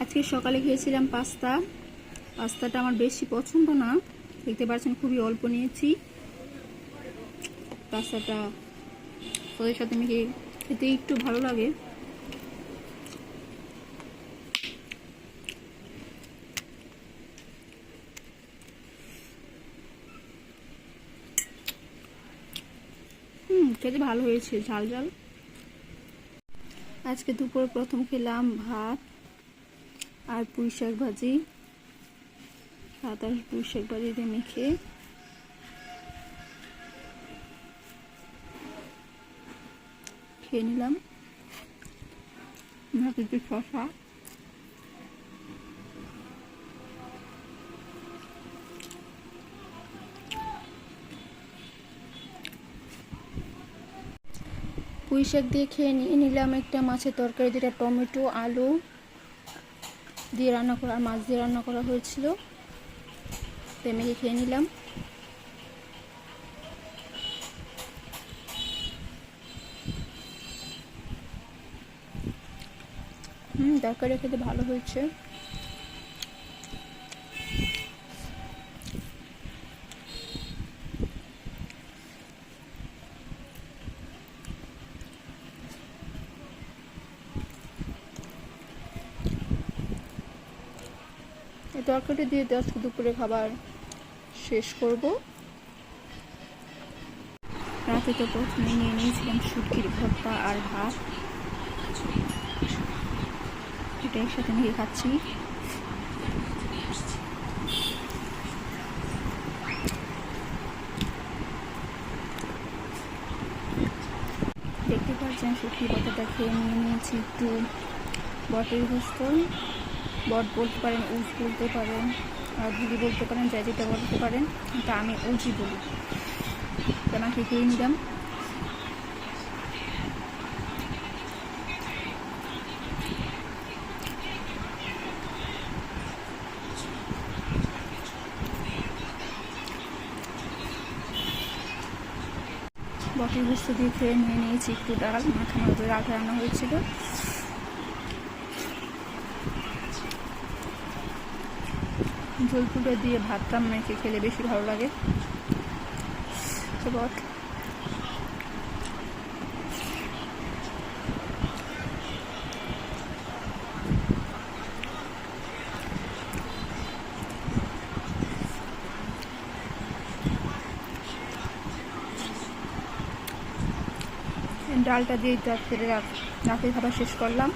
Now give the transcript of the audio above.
আজকে সকালে খেয়েছিলাম পাস্তা। পাস্তাটা আমার বেশি পছন্দ না, দেখতে পাচ্ছেন খুবই অল্প নিয়েছি। পাস্তাটা ওদের সাথে মেখে খেতে একটু ভালো লাগে। খেতে ভালো হয়েছে, ঝাল ঝাল। আজকে দুপুরে প্রথম খেলাম ভাত আর পুঁই শাক ভাজি। ভাত আর পুঁই শাক ভাজি দিয়ে মেখে খেয়ে নিলাম। কিছু শসা, পুঁই শাক দিয়ে খেয়ে নিলাম একটা মাছের তরকারি, যেটা টমেটো আলু দিয়ে রান্না করা আর মাছ দিয়ে রান্না করা হয়েছিল। মেখে খেয়ে নিলাম। তরকারি খেতে ভালো হয়েছে। এই তরকারি দিয়ে আজকে দুপুরে খাবার শেষ করব। রাতে তো প্রথমে নিয়ে নিয়েছিলাম শুটকির ভর্তা আর ভাত, এটা একসাথে নিয়ে খাচ্ছি। দেখতে পাচ্ছেন শুটকির ভর্তাটা খেয়ে নিয়েছি একটু বটের গোস্ত। বট বলতে পারেন, উজ বলতে পারেন, আর ভুলি বলতে পারেন, যা যেটা বলতে পারেন, তা আমি উজি বলি। আমাকে খেয়ে নিলাম। বটের গোস্ত দিয়ে খেয়ে নিয়েছি একটু ডাল, মাথা মাথা ডাল রান্না হয়েছিল। ঝোলপুটা দিয়ে ভাতটা মেখে খেলে বেশি ভালো লাগে। বট ডালটা দিয়ে রাতে খাবার শেষ করলাম।